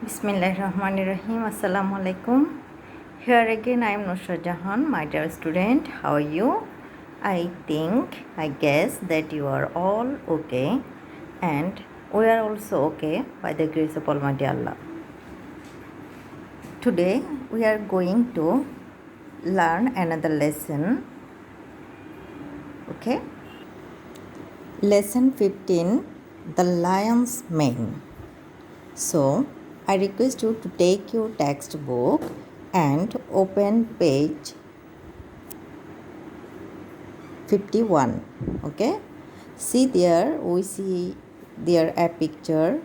Bismillahirrahmanirrahim. Assalamu alaikum. Here again I am Nusra Jahan, my dear student. How are you? I guess that you are all okay, and we are also okay by the grace of Almighty Allah. Today we are going to learn another lesson. Okay? Lesson 15, The Lion's Mane. So, I request you to take your textbook and open page 51. Okay, see there, we see there a picture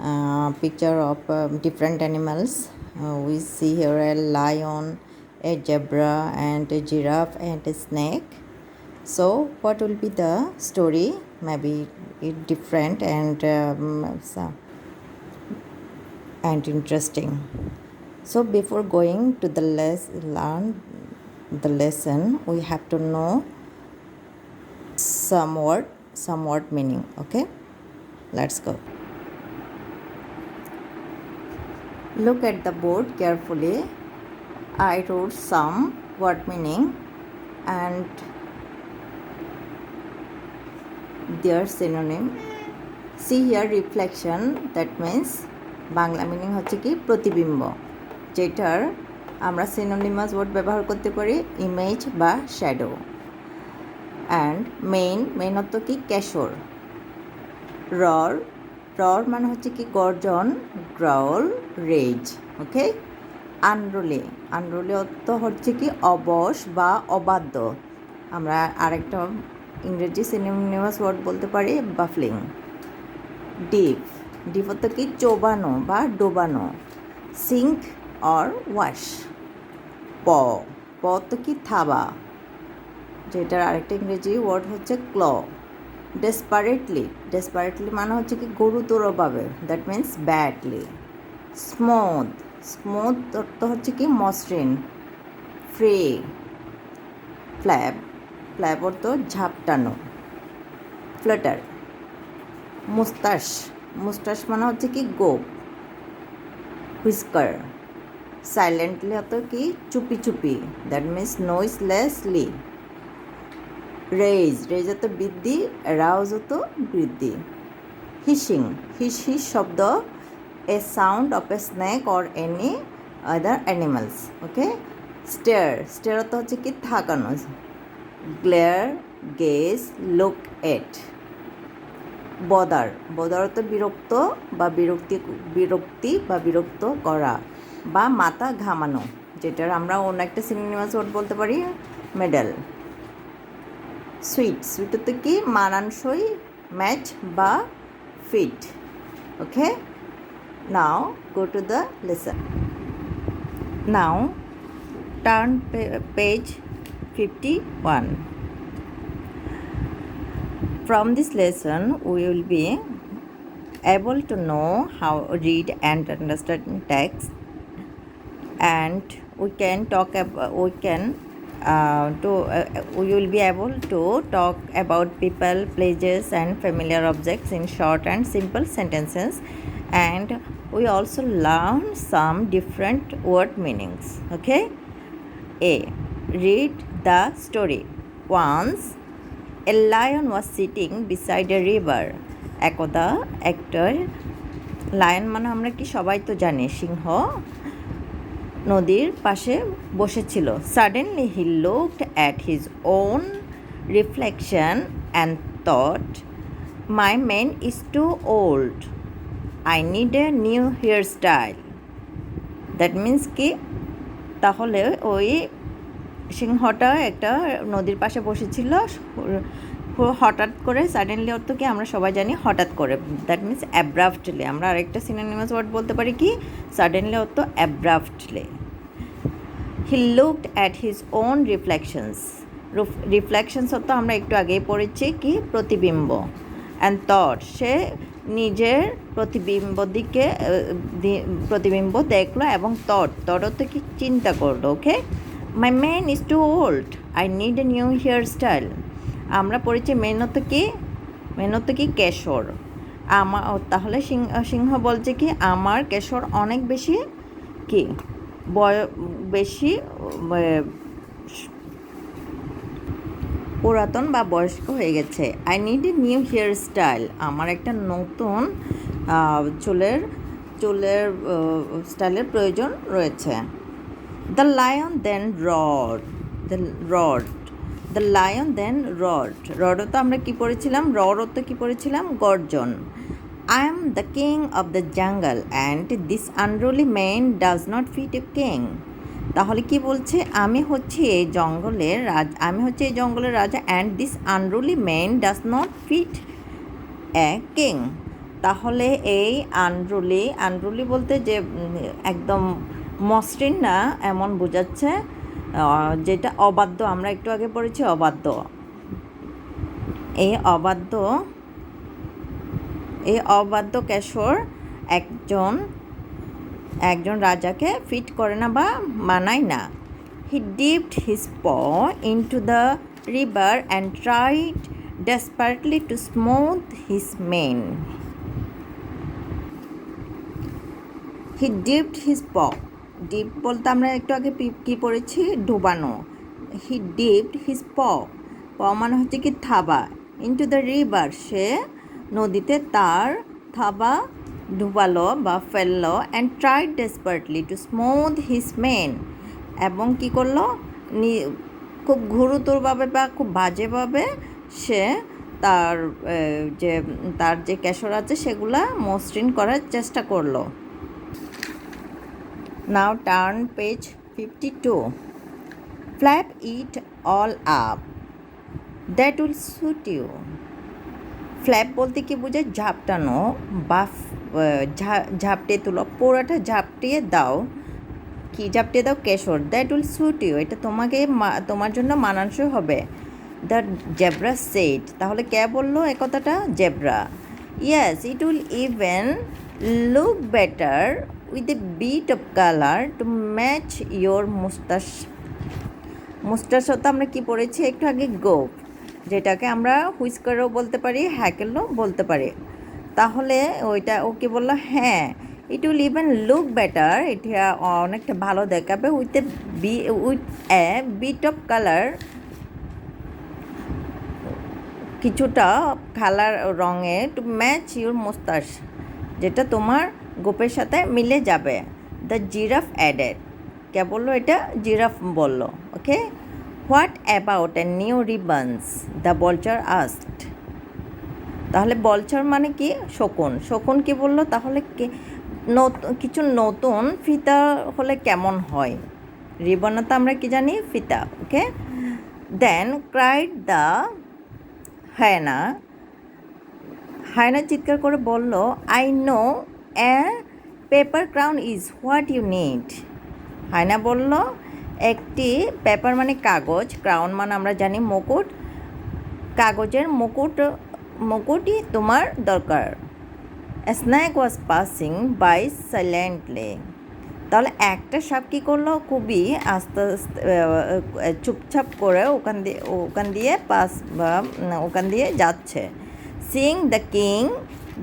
of different animals. We see here a lion, a zebra, and a giraffe, and a snake. So what will be the story? Maybe it different and interesting. So before going to the learn the lesson, we have to know some word meaning. Okay, let's go. Look at the board carefully. I wrote some word meaning and their synonym. See here reflection, that means Bangla meaning হচ্ছে কি প্রতিবিম্ব, যেটার আমরা synonymous word ব্যবহার করতে পারি image বা shadow. And main অর্থ কি কেশর। রর মানে হচ্ছে কি গর্জন, গ্রাউল, রেজ। ওকে, আনরুলি অর্থ হচ্ছে কি অবশ বা অবাধ্য। আমরা আরেকটা ইংরেজি সিনোনিমাস ওয়ার্ড বলতে পারি বাফলিং। ডিপ অর্থ কি চোবানো বা ডোবানো। Sync or wash. প অর্থ কি থাবা, যেটার আরেকটা ইংরেজি ওয়ার্ড হচ্ছে ক্ল। ডেসপারেটলি মানে হচ্ছে কি গুরুতরভাবে, দ্যাট মিন্স ব্যাডলি। স্মুথ অর্থ হচ্ছে কি মসৃণ। ফ্রি। ফ্ল্যাপ অর্থ ঝাপটানো। ফ্লাটার। মুস্টাশ মানে হচ্ছে কি গোপ। হুইস্কার। সাইলেন্টলি অর্থ কি চুপি চুপি, দ্যাট মিন্স নয়েজলেসলি। রেজ অর্থ বৃদ্ধি, রাউজ অর্থ বৃদ্ধি। হিস শব্দ, a sound of a snake or any other animals. Okay, stare অর্থ হচ্ছে কি থাকানো। Glare, gaze, look at. Bother অর্থ বিরক্ত বা বিরক্ত করা বা মাথা ঘামানো, যেটার আমরা অন্য একটা সিনোনিমাস ওয়ার্ড বলতে পারি মেডেল। সুইট অর্থ কি মানানসই, ম্যাচ বা fit. Okay, now go to the lesson. Now turn page 51. From this lesson, we will be able to know how to read and understand text, and we will be able to talk about people, places, and familiar objects in short and simple sentences, and we also learn some different word meanings. Okay. A. Read the story. Once a lion was sitting beside a river. একদা একটা lion মানে আমরা কি সবাই তো জানি সিংহ, নদীর পাশে বসেছিল। Suddenly he looked at his own reflection and thought, my mane is too old. I need a new hairstyle. That means কি, তাহলে ওই সিংহটা একটা নদীর পাশে বসেছিল, হঠাৎ করে। সাডেনলি অর্থ কি আমরা সবাই জানি হঠাৎ করে, দ্যাট মিন্স অ্যাব্রাপ্টলি। আমরা আরেকটা সিনোনিমাস ওয়ার্ড বলতে পারি কি সাডেনলি অর্থ abruptly. He looked at his own reflections অর্থ আমরা একটু আগেই পড়েছি কি প্রতিবিম্ব। অ্যান্ড থট সে নিজের প্রতিবিম্ব দেখলো এবং থট অর্থ কি চিন্তা করলো। Okay, my mane is too old, I need a new hair style. আমরা পড়েছি মেন অর্থ কি কেশর। তাহলে সিংহ বলছে কি আমার কেশর অনেক বেশি কি বেশি পুরাতন বা বয়স্ক হয়ে গেছে। I need a new hair style, আমার একটা নতুন চুলের চুলের স্টাইলের প্রয়োজন রয়েছে। The lion then roared, the lion then রডও তো আমরা কী পড়েছিলাম, রডও তো কী পড়েছিলাম, গর্জন। I am the king of the jungle and this unruly mane does not fit a king. তাহলে কি বলছে, আমি হচ্ছে এই জঙ্গলের রাজা and this unruly mane does not fit a king. তাহলে এই আনরুলি বলতে যে একদম মসৃণ না এমন বোঝাচ্ছে, যেটা অবাধ্য, আমরা একটু আগে পড়েছি অবাধ্য। এই অবাধ্য কেশর একজন রাজাকে ফিট করে না বা মানায় না। He dipped his paw into the river and tried desperately to smooth his mane. He dipped his paw, dip বলতে আমরা একটু আগে কী পড়েছি, ডুবানো। হি ডিপড হিজ প মানে হচ্ছে কি থাবা, ইনটু দ্য রিভার সে নদীতে তার থাবা ডুবালো বা ফেললো, and tried desperately to smooth his mane, এবং কী করলো, খুব গুরুতরভাবে বা খুব বাজেভাবে সে তার যে কেশর আছে সেগুলা মসৃণ করার চেষ্টা করলো। Now turn page 52. Flap it all up, that will suit you. Flap বলতে কি বোঝায়, ঝাপটানো বা ঝাপটে তুলো, পোড়াটা ঝাপটিয়ে দাও, কি ঝাপটিয়ে দাও, কেশর। দ্যাট উইল সুট ইউ, এটা তোমার জন্য মানানসই হবে। দ্য জেব্রা সেড, তাহলে কে বললো এ কথাটা, zebra. Yes, it will even look better with a bit of colour to match your মুস্টাশও তো আমরা কি পড়েছি একটু আগে, গোপ, যেটাকে আমরা হুইস্কারও বলতে পারি, হ্যাকেলও বলতে পারি। তাহলে ও কি বললো, হ্যাঁ, it will even look better, এটা অনেকটা ভালো দেখাবে, with a bit of colour, কিছুটা কালার রঙে, টু ম্যাচ ইউর মুস্তাশ, যেটা তোমার গোপের সাথে মিলে যাবে। দ্য জিরাফ অ্যাডেড, কে বললো এটা, জিরাফ বললো। Okay, what about a new ribbons, the vulture asked. তাহলে বলচার মানে কি, শকুন কি বললো, তাহলে কিছু নতুন ফিতা হলে কেমন হয়, রিবন তো আমরা কি জানি, ফিতা। ওকে, দেন ক্রাইড দ্য হায়না চিৎকার করে বলল, I know a paper crown is what you need. হায়না বলল, একটি পেপার মানে কাগজ, ক্রাউন মানে আমরা জানি মুকুট, কাগজের মুকুটই তোমার দরকার। Snake was passing by silently, তাহলে একটা সাপ কী করলো, খুবই আস্তে আস্তে চুপচাপ করে ওখান দিয়ে যাচ্ছে। Singh the king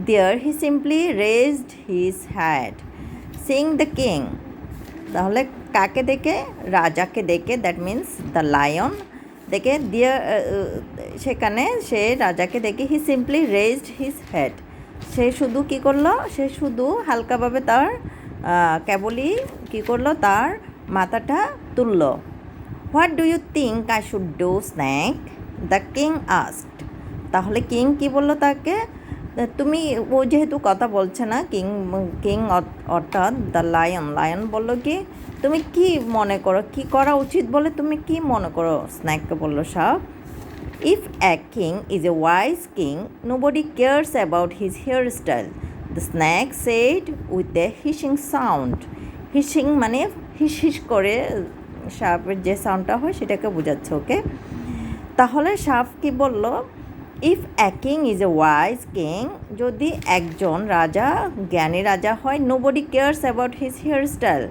there he simply raised his head. Singh the king, তাহলে কাকে দেখে, রাজাকে দেখে, দ্যাট মিন্স দ্য লায়ন দেখে, সেখানে সে রাজাকে দেখে, হি সিম্পলি রেজড হিজ হেড, সে শুধু কী করলো, সে শুধু হালকাভাবে তার কেবলই কী করলো, তার মাথাটা তুলল। What do you think I should do snake, the king asked. তাহলে কিং কি বললো তাকে, তুমি, ও যেহেতু কথা বলছে না, কিং অর্থাৎ দ্য লায়ন বললো কি, তুমি কি মনে করো, কি করা উচিত বলে তুমি কি মনে করো, স্ন্যাককে বললো সাপ। If a king is a wise king nobody cares about his hair style, the snake said with a hissing sound. Hissing মানে হিস করে সাপের যে সাউন্ডটা হয় সেটাকে বোঝাচ্ছে। ওকে, তাহলে সাপ কি বলল, if a king is a wise king, যদি একজন রাজা জ্ঞানী রাজা হয়, nobody cares about his hair style,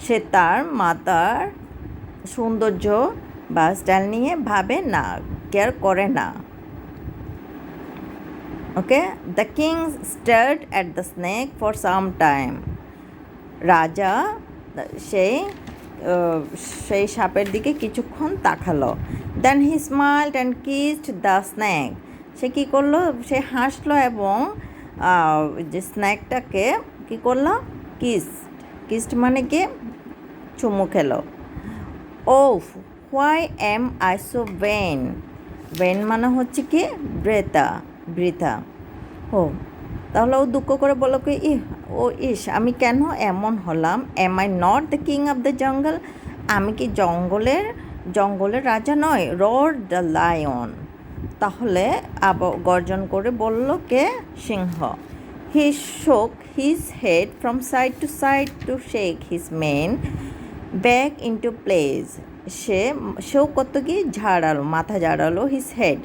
সে তার মাথার সৌন্দর্য বা স্টাইল নিয়ে ভাবে না, কেয়ার করে না। Okay, the king stared at the snake for some time. রাজা সেই সেই সাপের দিকে কিছুক্ষণ তাকালো। Then he smiled and kissed the snake. সে কী করলো, সে হাসলো এবং যে স্ন্যাকটাকে কী করলো, কিসড মানে কি চুমু খেলো। ওফ why am I so vain মানে হচ্ছে কি বৃথা। ও তাহলে ও দুঃখ করে বললো কি আমি কেন এমন হলাম। Am I not the king of the jungle, আমি কি জঙ্গলের রাজা নয়। রোর দ্য লায়ন, তাহলে গর্জন করে বলল কে, সিংহ। He shook his head from side to side to shake his mane back into place. সেও কত কি মাথা ঝাড়ালো, হিজ হেড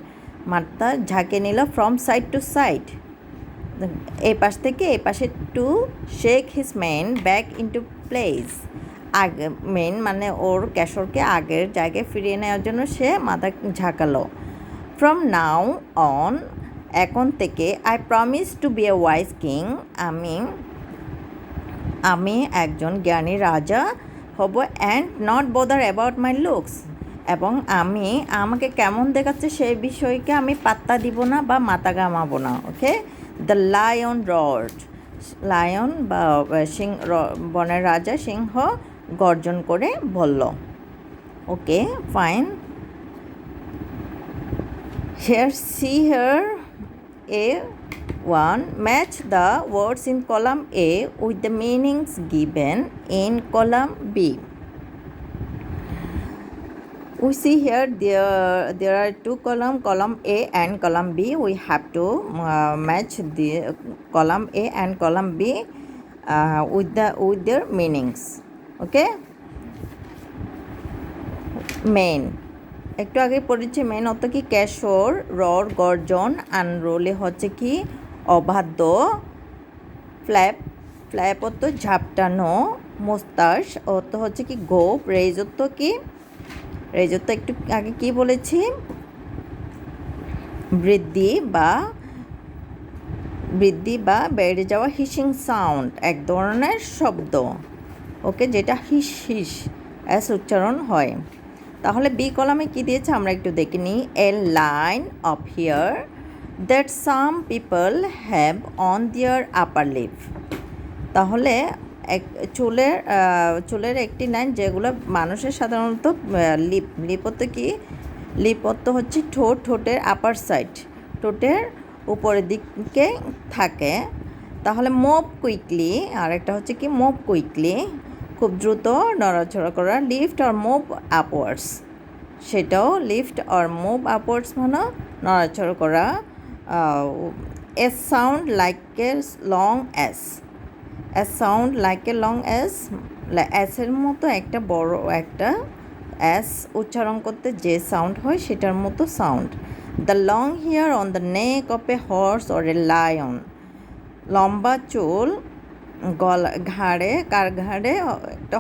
মাথা ঝাঁকে নিল, ফ্রম সাইড টু সাইড এই পাশ থেকে এই পাশে, to shake his mane back into place আগে মেন মানে ওর কেশরকে আগের জায়গায় ফিরিয়ে নেওয়ার জন্য সে মাথা ঝাঁকালো। ফ্রম নাও অন, এখন থেকে, I promise to be a wise king, আমি একজন জ্ঞানী রাজা হব, and not bother about my looks, এবং আমাকে কেমন দেখাচ্ছে সেই বিষয়কে আমি পাত্তা দিব না বা মাথা ঘামাবো না। ওকে, দ্য লায়ন রড, লায়ন বা বনের রাজা সিংহ গর্জন করে বলল। Okay fine, here A1, match the words in column A with the meanings given in column B. We see here there are two column A and column B. We have to match the column A and column B with their meanings. Okay, main একটু আগে পড়েছি main অর্থ কি, কেশর, রর গর্জন, আনরোলে হচ্ছে কি অবাধ্য, ফ্ল্যাপ অর্থ ঝাপটানো, মোস্তাস অর্থ হচ্ছে কি গোপ, রেজ অর্থ কি, রেজ অর্থ একটু আগে কি বলেছি, বৃদ্ধি বা বেড়ে যাওয়া, হিসিং সাউন্ড এক ধরনের শব্দ। ওকে, যেটা হিস হিস অ্যাস উচ্চারণ হয়। তাহলে বি কলামে কী দিয়েছে আমরা একটু দেখে নিই। A line of hair that some people have on their upper lip. তাহলে চুলের একটি লাইন যেগুলো মানুষের সাধারণত লিপত্ব হচ্ছে ঠোঁটের আপার সাইড, ঠোঁটের উপরের দিকে থাকে। তাহলে মুভ কুইকলি, আর একটা হচ্ছে কি মুভ কুইকলি, খুব দ্রুত নড়াচড়া করা, লিফট অর মুভ আপওয়ার্ডস, সেটাও লিফট অর মুভ আপওয়ার্ডস মানে নড়াচড়া করা। A sound like a long S, a sound like a long S, এসের মতো একটা বড় একটা এস উচ্চারণ করতে যে সাউন্ড হয় সেটার মতো sound. The long hair on the neck of a horse or a lion, লম্বা চুল ঘাড়ে, কার ঘাড়ে, একটা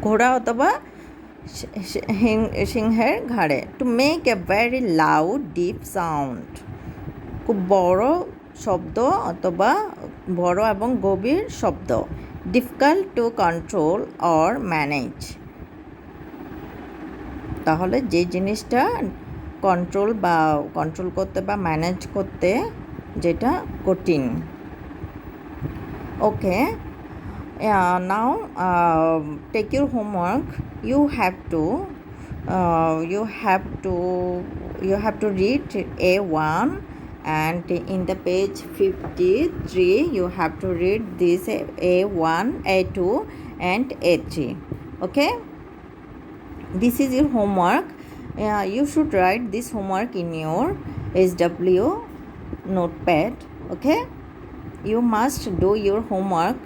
ঘোড়া অথবা সিংহের ঘাড়ে। To make a very loud deep sound, খুব বড় শব্দ অথবা বড় এবং গভীর শব্দ। Difficult to control or manage, তাহলে যে জিনিসটা কন্ট্রোল করতে বা ম্যানেজ করতে যেটা কঠিন। Okay, now take your homework. You have to read A1, and in the page 53 you have to read this A1, A2 and A3. Okay, this is your homework. You should write this homework in your SW notepad. Okay, you must do your homework.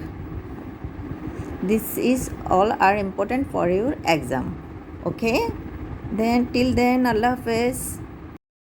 This is all are important for your exam. Okay, then till then, Allah Hafiz.